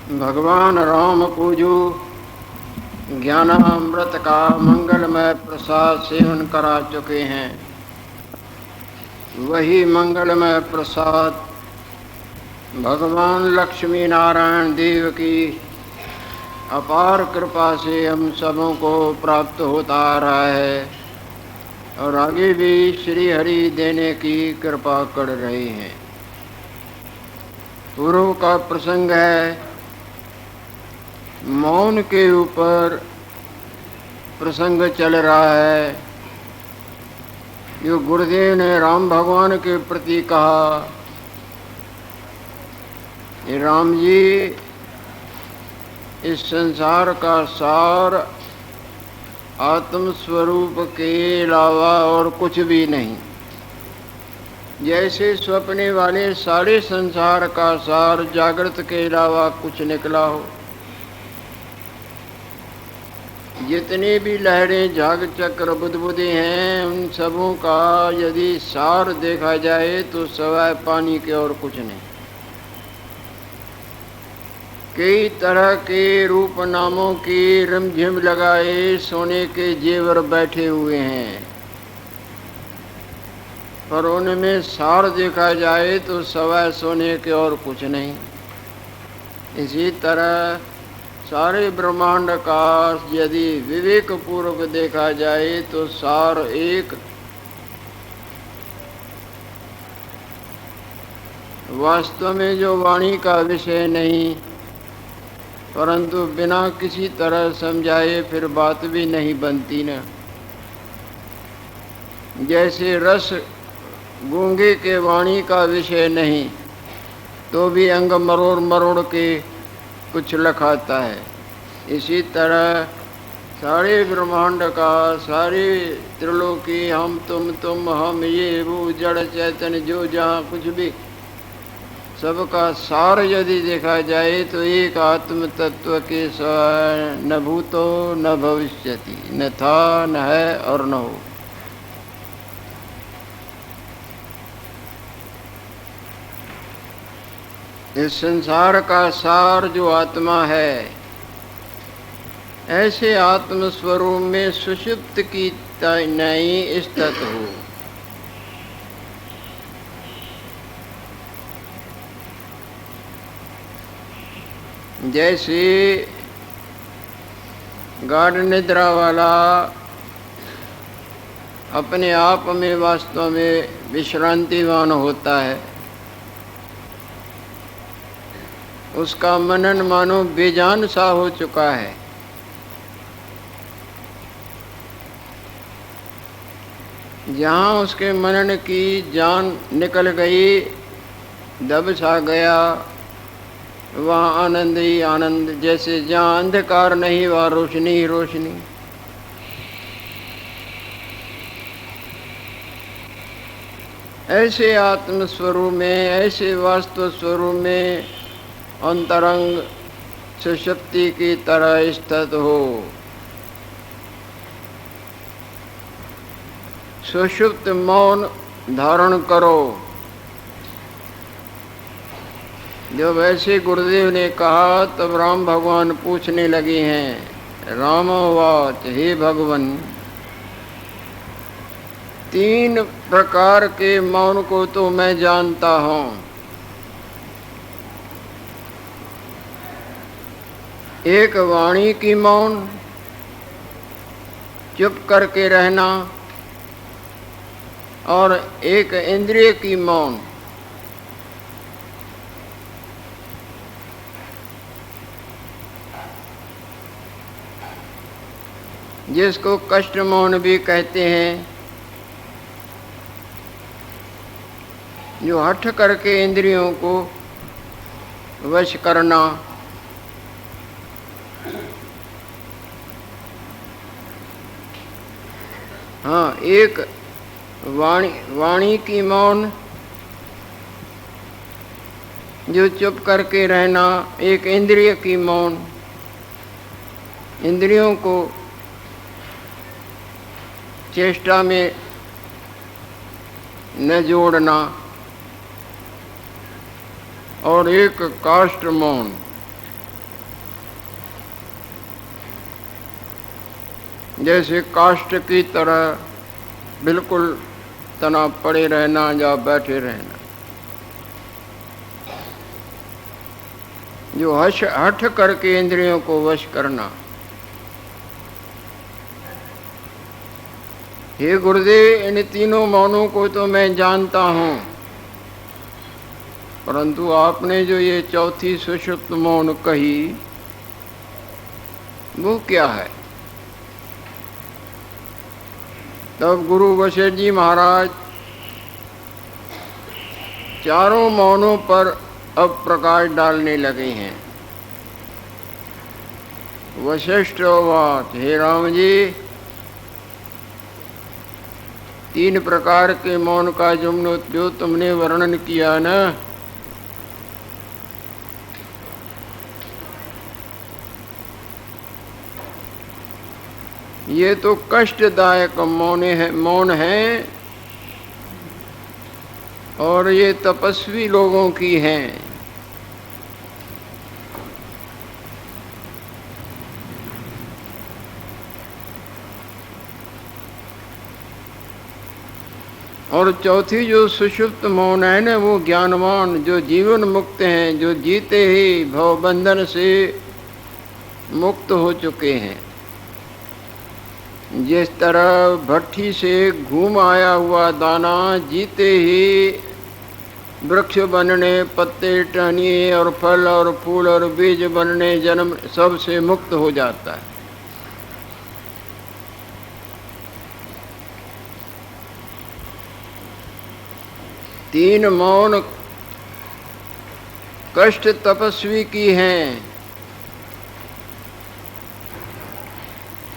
भगवान राम पूजो, ज्ञानामृत का मंगलमय प्रसाद सेवन करा चुके हैं। वही मंगलमय प्रसाद भगवान लक्ष्मी नारायण देव की अपार कृपा से हम सबों को प्राप्त होता आ रहा है और आगे भी श्री हरि देने की कृपा कर रहे हैं। पूर्व का प्रसंग है, मौन के ऊपर प्रसंग चल रहा है। जो गुरुदेव ने राम भगवान के प्रति कहा, राम जी, इस संसार का सार आत्म स्वरूप के अलावा और कुछ भी नहीं। जैसे स्वप्ने वाले सारे संसार का सार जागृत के अलावा कुछ निकला हो। जितने भी लहरें झाग चक्र बुदबुदे हैं, उन सबों का यदि सार देखा जाए तो सवाए पानी के और कुछ नहीं। कई तरह के रूप नामों की रिमझिम लगाए सोने के जेवर बैठे हुए हैं, पर उनमें सार देखा जाए तो सवाए सोने के और कुछ नहीं। इसी तरह सारे ब्रह्मांड का यदि विवेक पूर्वक देखा जाए तो सार एक, वास्तव में जो वाणी का विषय नहीं, परंतु बिना किसी तरह समझाए फिर बात भी नहीं बनती न। जैसे रस गूंगे के वाणी का विषय नहीं तो भी अंग मरोड़ मरोड़ के कुछ लखाता है। इसी तरह सारे ब्रह्मांड का, सारे त्रिलोकी, हम तुम हम ये वो जड़ चैतन्य जो जहाँ कुछ भी, सबका सार यदि देखा जाए तो एक आत्म तत्व के न भूतो न भविष्यति, न था न है और न हो। इस संसार का सार जो आत्मा है, ऐसे आत्म स्वरूप में सुषुप्त की नई स्थित हो। जैसे गाढ़ निद्रा वाला अपने आप में वास्तव में विश्रांतिवान होता है, उसका मनन मानो बेजान सा हो चुका है। जहाँ उसके मनन की जान निकल गई, दब सा गया, वहाँ आनंद ही आनंद। जैसे जहाँ अंधकार नहीं वहाँ रोशनी ही रोशनी। ऐसे आत्म स्वरूप में, ऐसे वास्तव स्वरूप में अंतरंग सुषुप्ति की तरह स्थित हो। सुषुप्त मौन धारण करो। जब ऐसे गुरुदेव ने कहा तब राम भगवान पूछने लगे हैं, रामोवाच, हे भगवान, 3 प्रकार के मौन को तो मैं जानता हूँ। एक वाणी की मौन, चुप करके रहना, और एक इंद्रिय की मौन। जिसको कष्ट मौन भी कहते हैं, जो हठ करके इंद्रियों को वश करना। हाँ, एक वाणी की मौन, जो चुप करके रहना। एक इंद्रिय की मौन, इंद्रियों को चेष्टा में न जोड़ना। और एक काष्ठ मौन, जैसे काष्ठ की तरह बिल्कुल तना पड़े रहना या बैठे रहना। जो हठ करके इंद्रियों को वश करना। हे गुरुदेव, इन तीनों मौनों को तो मैं जानता हूं, परंतु आपने जो ये चौथी सुषुप्त मौन कही वो क्या है? तब गुरु वशिष्ठ जी महाराज चारों मौनों पर अब प्रकाश डालने लगे हैं। वशिष्ठ वाच, हे राम जी, 3 प्रकार के मौन का जो तुमने वर्णन किया ना, ये तो कष्टदायक मौन है और ये तपस्वी लोगों की हैं। और चौथी जो सुषुप्त मौन है ना, वो ज्ञानवान जो जीवन मुक्त हैं, जो जीते ही भवबंधन से मुक्त हो चुके हैं। जिस तरह भट्ठी से घूम आया हुआ दाना जीते ही वृक्ष बनने, पत्ते टहनिए और फल और फूल और बीज बनने, जन्म सब से मुक्त हो जाता है। तीन मौन कष्ट तपस्वी की हैं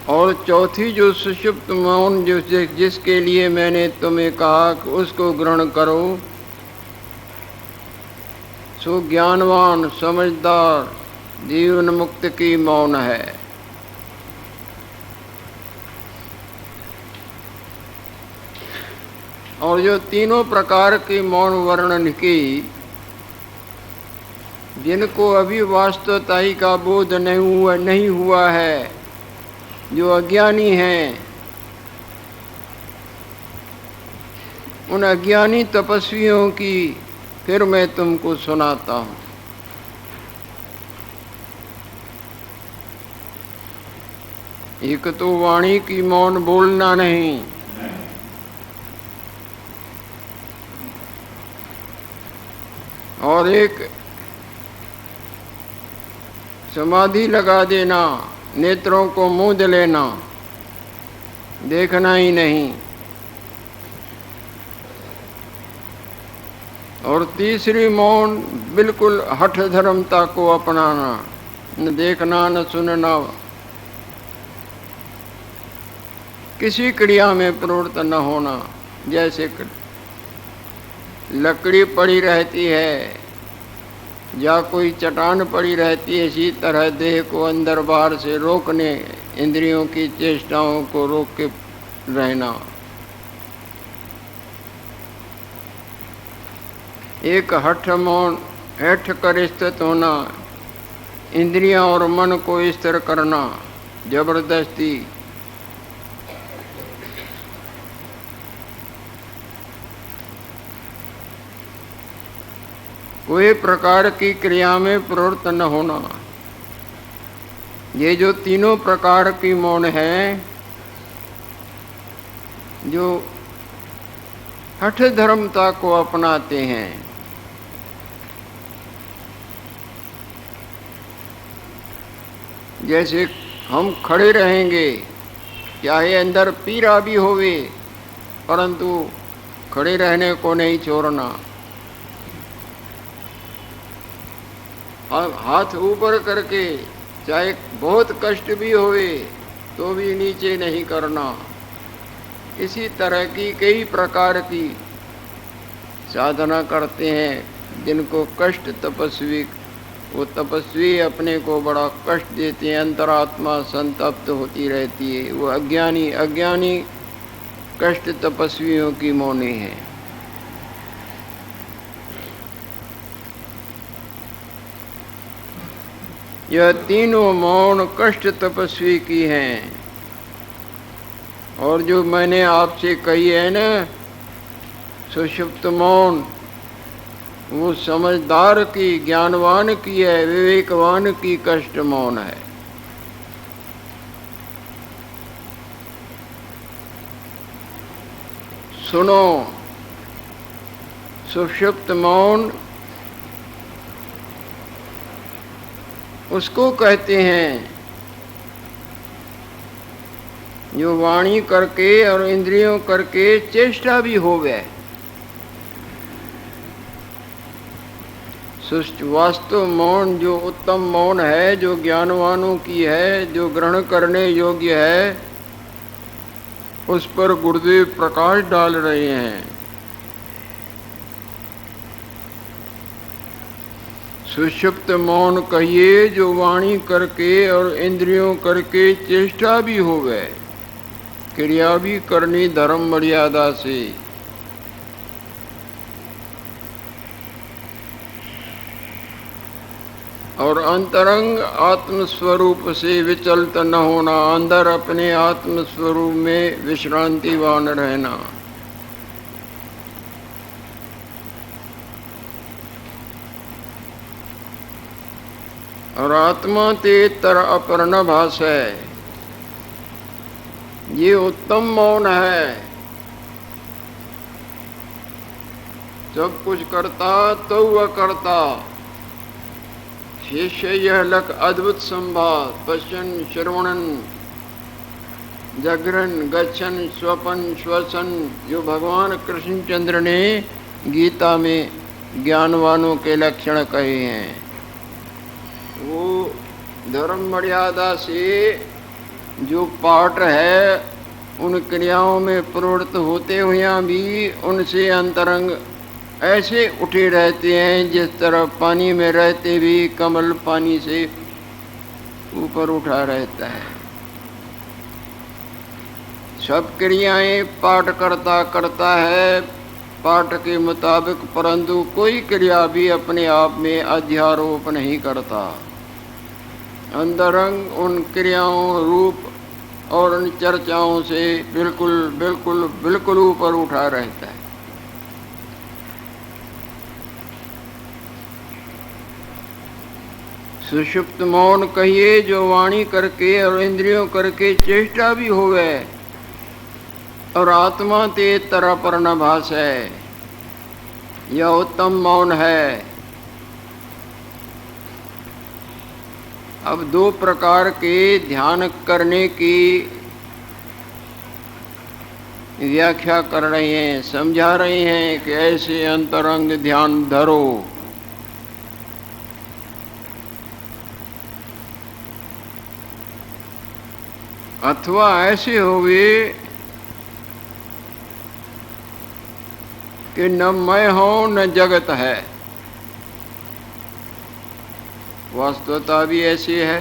और चौथी जो सुषुप्त मौन जिसके लिए मैंने तुम्हें कहा कि उसको ग्रहण करो, सो ज्ञानवान समझदार जीवन मुक्त की मौन है। और जो तीनों प्रकार की मौन वर्णन की, जिनको अभी वास्तवताई का बोध नहीं हुआ है, जो अज्ञानी हैं, उन अज्ञानी तपस्वियों की फिर मैं तुमको सुनाता हूँ। एक तो वाणी की मौन बोलना नहीं, और एक समाधि लगा देना, नेत्रों को मूंद लेना, देखना ही नहीं। और तीसरी मौन बिल्कुल हठ धर्मता को अपनाना, न देखना न सुनना, किसी क्रिया में प्रवृत्त न होना। जैसे लकड़ी पड़ी रहती है या कोई चट्टान पड़ी रहती है, इसी तरह देह को अंदर बाहर से रोकने, इंद्रियों की चेष्टाओं को रोक के रहना। एक हठ कर स्थित होना, इंद्रियां और मन को स्थिर करना जबरदस्ती। कोई प्रकार की क्रिया में प्रवृत्त न होना। ये जो तीनों प्रकार की मौन है, जो हठ धर्मता को अपनाते हैं, जैसे हम खड़े रहेंगे, चाहे अंदर पीड़ा भी होवे, परंतु खड़े रहने को नहीं छोड़ना। हाथ ऊपर करके, चाहे बहुत कष्ट भी होवे तो भी नीचे नहीं करना। इसी तरह की कई प्रकार की साधना करते हैं जिनको कष्ट तपस्वी, वो तपस्वी अपने को बड़ा कष्ट देते हैं, अंतरात्मा संतप्त होती रहती है। वो अज्ञानी कष्ट तपस्वियों की मौनी है। यह तीनों मौन कष्ट तपस्वी की हैं। और जो मैंने आपसे कही है ना सुषुप्त मौन, वो समझदार की, ज्ञानवान की है, विवेकवान की कष्ट मौन है। सुनो, सुषुप्त मौन उसको कहते हैं जो वाणी करके और इंद्रियों करके चेष्टा भी हो गए। वास्तव मौन जो उत्तम मौन है, जो ज्ञानवानों की है, जो ग्रहण करने योग्य है, उस पर गुरुदेव प्रकाश डाल रहे हैं। सुषुप्त मौन कहिए जो वाणी करके और इंद्रियों करके चेष्टा भी हो गए, क्रिया भी करनी धर्म मर्यादा से, और अंतरंग आत्म स्वरूप से विचलित न होना, अंदर अपने आत्म स्वरूप में विश्रांतिवान रहना। और आत्मा ते तर अपर न भासै, ये उत्तम मौन है। सब कुछ करता तो वह करता, शेष यह लक अद्भुत संभाव, पश्यन श्रवणन जागरण गच्छन स्वपन श्वसन, जो भगवान कृष्णचंद्र ने गीता में ज्ञानवानों के लक्षण कहे हैं। वो धर्म मर्यादा से जो पाठ है, उन क्रियाओं में प्रवृत्त होते हुए भी उनसे अंतरंग ऐसे उठे रहते हैं जिस तरह पानी में रहते भी कमल पानी से ऊपर उठा रहता है। सब क्रियाएं पाठ करता है पाठ के मुताबिक, परंतु कोई क्रिया भी अपने आप में अध्यारोप नहीं करता। अंतरंग उन क्रियाओं, रूप और उन चर्चाओं से बिल्कुल बिल्कुल बिल्कुल ऊपर उठा रहता है। सुषुप्त मौन कहिए जो वाणी करके और इंद्रियों करके चेष्टा भी हो गए, और आत्मा ते तरह पर न भास है, यह उत्तम मौन है। अब दो प्रकार के ध्यान करने की व्याख्या कर रहे हैं, समझा रहे हैं कि ऐसे अंतरंग ध्यान धरो। अथवा ऐसे होवे कि न मैं हूं न जगत है। वास्तवता भी ऐसी है।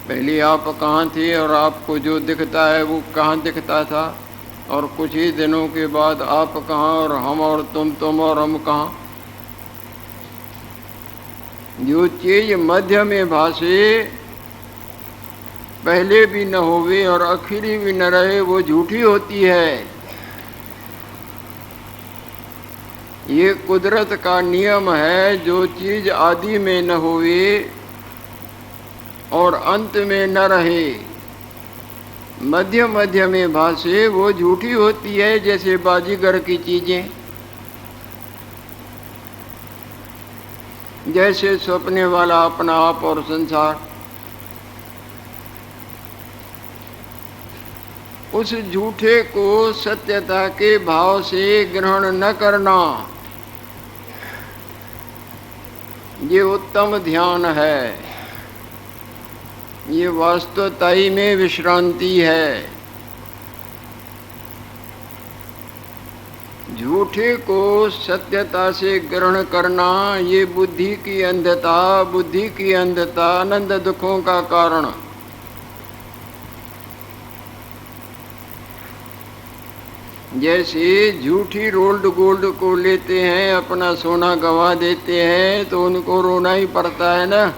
पहले आप कहाँ थे और आपको जो दिखता है वो कहाँ दिखता था, और कुछ ही दिनों के बाद आप कहाँ और हम और तुम और हम कहाँ। जो चीज मध्य में भासे, पहले भी न होवे और आखिरी भी न रहे, वो झूठी होती है। ये कुदरत का नियम है। जो चीज आदि में न होवे और अंत में न रहे, मध्य मध्य में भासे, वो झूठी होती है। जैसे बाजीगर की चीजें, जैसे सपने वाला अपना आप और संसार। उस झूठे को सत्यता के भाव से ग्रहण न करना, ये उत्तम ध्यान है। ये वास्तवताई में विश्रांति है। झूठे को सत्यता से ग्रहण करना, ये बुद्धि की अंधता आनंद दुखों का कारण। जैसे झूठी रोल्ड गोल्ड को लेते हैं, अपना सोना गवा देते हैं, तो उनको रोना ही पड़ता है ना।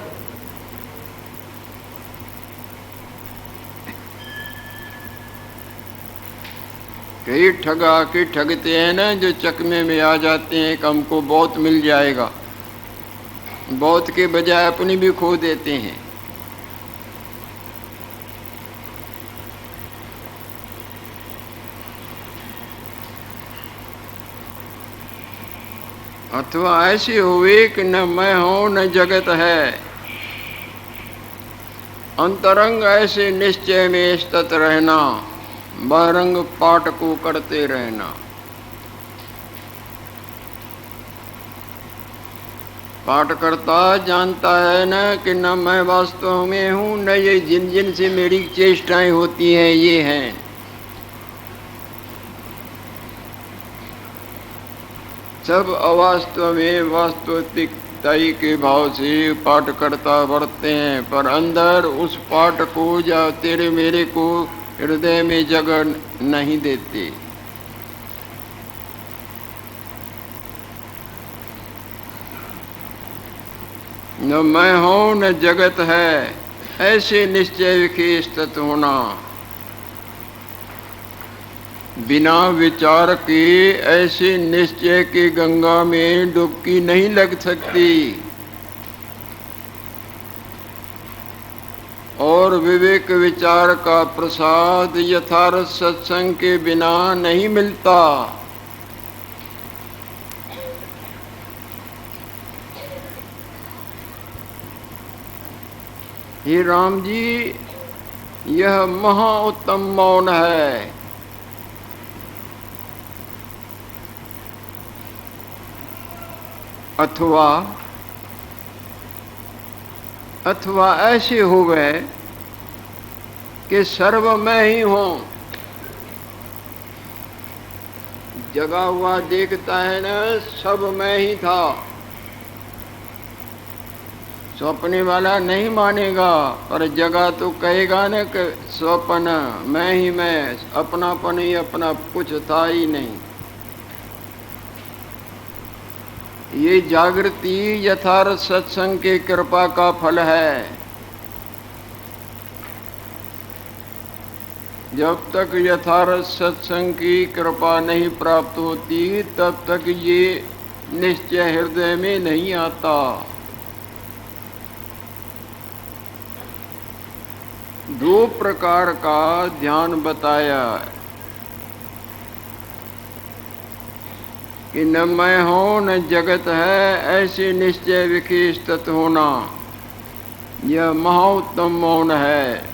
कई ठगा के ठगते हैं ना, जो चकमे में आ जाते हैं कि हमको बहुत मिल जाएगा, बहुत के बजाय अपनी भी खो देते हैं। अथवा ऐसे हुए कि न मैं हूं न जगत है, अंतरंग ऐसे निश्चय में स्थित रहना, बहिरंग पाठ को करते रहना। पाठ करता जानता है न कि न मैं वास्तव में हूं, न ये जिन जिन से मेरी चेष्टाएं होती हैं ये हैं। सब अवास्तव में वास्तविकताई के भाव से पाठ करता बढ़ते हैं, पर अंदर उस पाठ को या तेरे मेरे को हृदय में जगह नहीं देते। न मैं हूं न जगत है, ऐसे निश्चय के स्थित होना। बिना विचार के ऐसे निश्चय के गंगा में डुबकी नहीं लग सकती, और विवेक विचार का प्रसाद यथार्थ सत्संग के बिना नहीं मिलता। हे राम जी, यह महा उत्तम मौन है। अथवा ऐसे हो गए कि सर्व मैं ही हूं। जगा हुआ देखता है ना, सब मैं ही था। स्वप्ने वाला नहीं मानेगा, पर जगा तो कहेगा न कि स्वप्न मैं ही मैं, अपनापन ही अपना, कुछ था ही नहीं। ये जागृति यथार्थ सत्संग के कृपा का फल है। जब तक यथार्थ सत्संग की कृपा नहीं प्राप्त होती, तब तक ये निश्चय हृदय में नहीं आता। दो प्रकार का ध्यान बताया कि न मैं हूं न जगत है, ऐसे निश्चय विखे स्थित होना, यह महाउत्तम मौन है।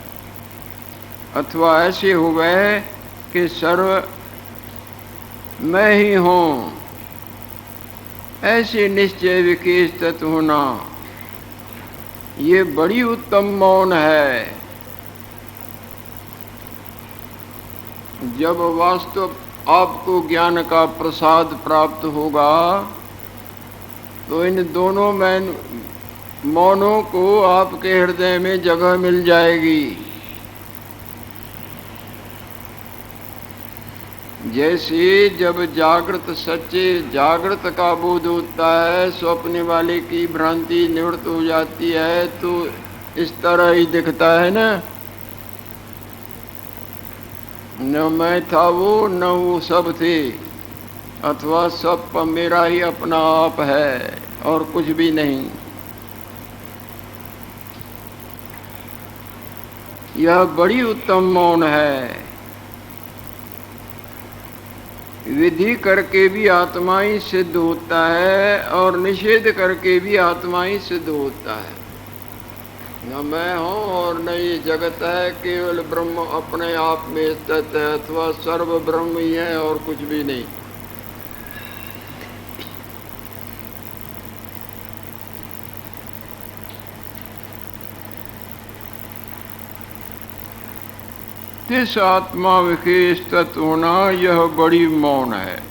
अथवा ऐसे हो गए कि सर्व मैं ही हूं, ऐसे निश्चय विखे स्थित होना, ये बड़ी उत्तम मौन है। जब वास्तव आपको ज्ञान का प्रसाद प्राप्त होगा, तो इन दोनों मौनों को आपके हृदय में जगह मिल जाएगी। जैसे जब जागृत सच्चे जागृत का बोध होता है, स्वप्न वाले की भ्रांति निवृत्त हो जाती है, तो इस तरह ही दिखता है ना। न मैं था वो, न वो सब थे, अथवा सब मेरा ही अपना आप है और कुछ भी नहीं। यह बड़ी उत्तम मौन है। विधि करके भी आत्मा ही सिद्ध होता है, और निषेध करके भी आत्मा ही सिद्ध होता है। न मैं हूं और न ये जगत है, केवल ब्रह्म अपने आप में स्थित है, अथवा सर्व ब्रह्म ही है और कुछ भी नहीं। तिस आत्मा विखे स्थित होना, यह बड़ी मौन है।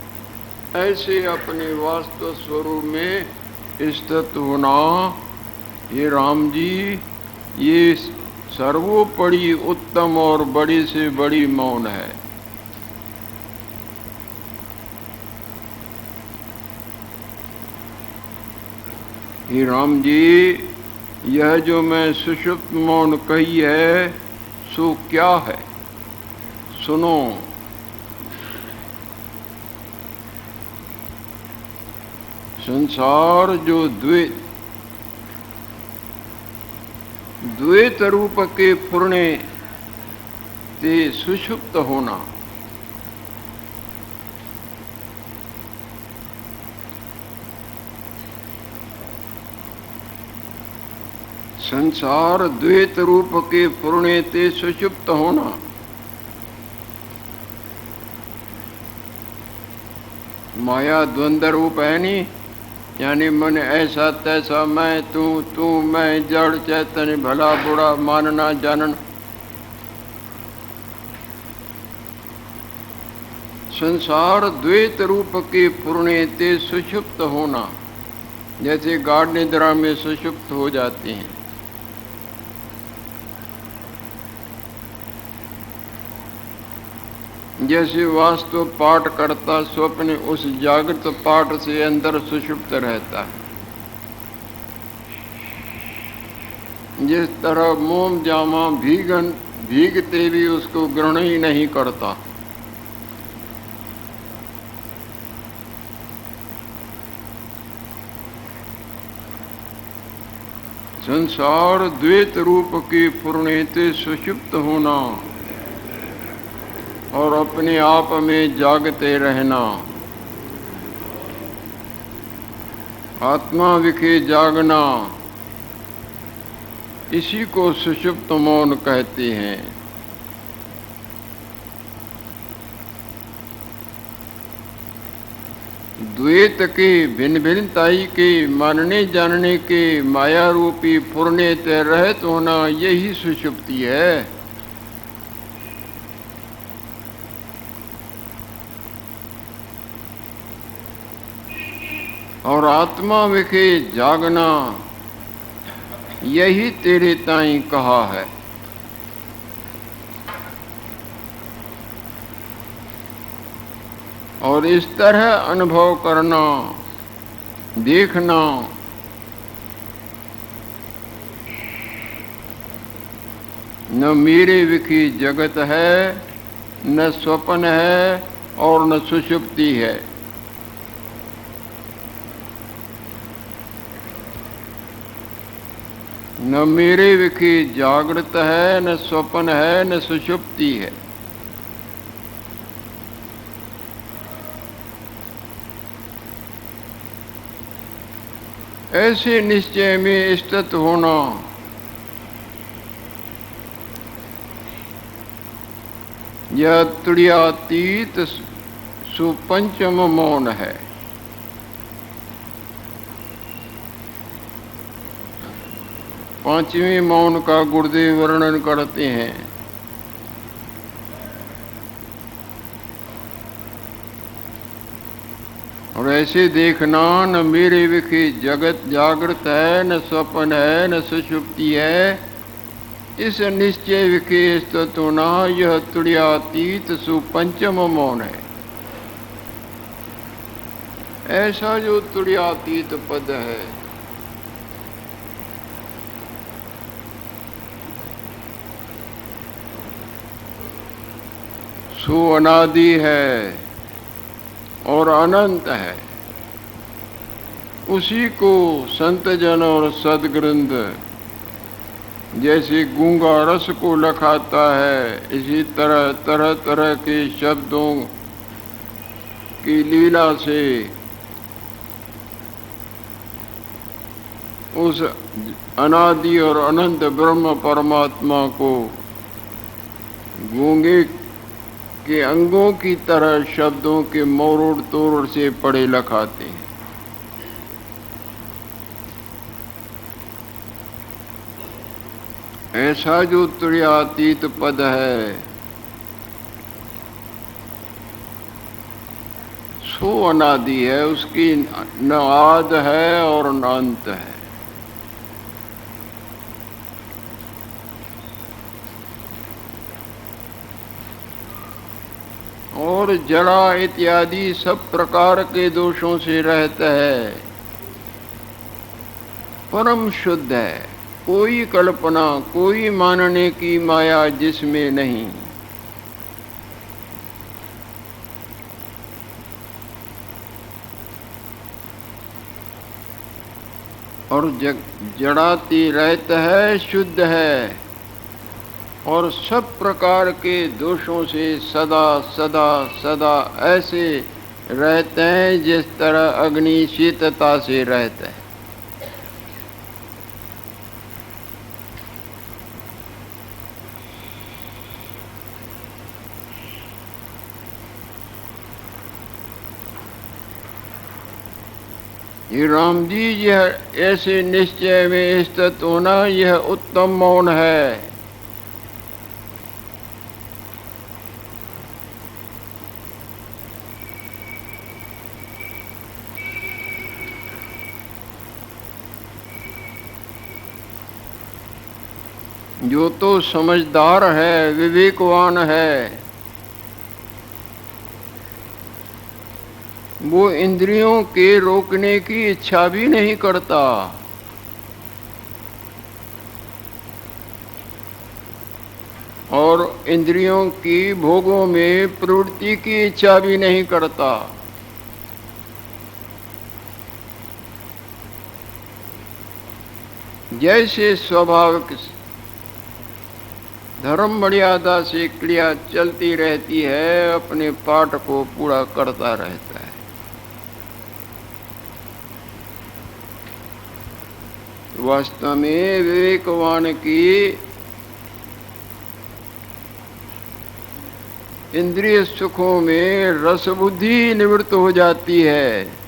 ऐसे अपने वास्तव स्वरूप में स्थित होना, ये राम जी, ये सर्वोपरि उत्तम और बड़ी से बड़ी मौन है। हे राम जी, यह जो मैं सुषुप्त मौन कही है, सो क्या है? सुनो। संसार जो द्वैत रूप के फुरने ते सुषुप्त होना, संसार द्वैत रूप के फुरने ते सुषुप्त होना, माया द्वंद्व रूप है नहीं, यानी मन ऐसा तैसा, मैं तू मैं, जड़ चैतन्य, भला बुरा, मानना जानना। संसार द्वैत रूप के फुरने ते सुषुप्त होना, जैसे गाढ़ निद्रा में सुषुप्त हो जाते हैं। जैसे वास्तव पाठ करता स्वप्न उस जागृत पाठ से अंदर सुषुप्त रहता है, जिस तरह मोम जामा भीगते भी उसको ग्रहण ही नहीं करता। संसार द्वैत रूप के फुरने ते सुषुप्त होना और अपने आप में जागते रहना, आत्मा विखे जागना, इसी को सुषुप्त मौन कहते हैं। द्वैत के भिन्न भिन्नताई के मानने जानने के माया रूपी फुरने ते रहित होना, यही सुषुप्ति है। और आत्मा विखे जागना, यही तेरे ताई कहा है। और इस तरह अनुभव करना, देखना, न मेरे विखी जगत है, न स्वप्न है और न सुषुप्ति है। न मेरे विखी जागृत है, न स्वप्न है, न सुषुप्ति है। ऐसे निश्चय में स्थित होना, यह तुर्यातीत सुपंचम मौन है। पांचवें मौन का गुरुदेव वर्णन करते हैं। और ऐसे देखना, न मेरे विखे जगत जागृत है, न स्वप्न है, न सुषुप्ति है। इस निश्चय विखे स्थित होना, यह तुर्यातीत सुपंचम मौन है। ऐसा जो तुर्यातीत पद है, सो अनादि है और अनंत है। उसी को संत जन और सदग्रंथ जैसे गूंगा रस को लखाता है, इसी तरह तरह तरह के शब्दों की लीला से उस अनादि और अनंत ब्रह्म परमात्मा को गूंगे के अंगों की तरह शब्दों के मोरोड़ तोड़ से पढ़े लखाते हैं। ऐसा जो तुर्यातीत पद है, सो अनादि है, उसकी न आद है और न अंत है। और जड़ा इत्यादि सब प्रकार के दोषों से रहता है, परम शुद्ध है। कोई कल्पना, कोई मानने की माया जिसमें नहीं। और जड़ाती रहत है, शुद्ध है और सब प्रकार के दोषों से सदा सदा सदा ऐसे रहते हैं जिस तरह अग्नि शीतलता से रहता है। ये राम जी, यह ऐसे निश्चय में स्थित होना यह उत्तम मौन है। जो तो समझदार है, विवेकवान है, वो इंद्रियों के रोकने की इच्छा भी नहीं करता और इंद्रियों की भोगों में प्रवृत्ति की इच्छा भी नहीं करता। जैसे स्वाभाविक धर्म मर्यादा से क्रिया चलती रहती है, अपने पाठ को पूरा करता रहता है। वास्तव में विवेकवान की इंद्रिय सुखों में रस बुद्धि निवृत्त हो जाती है।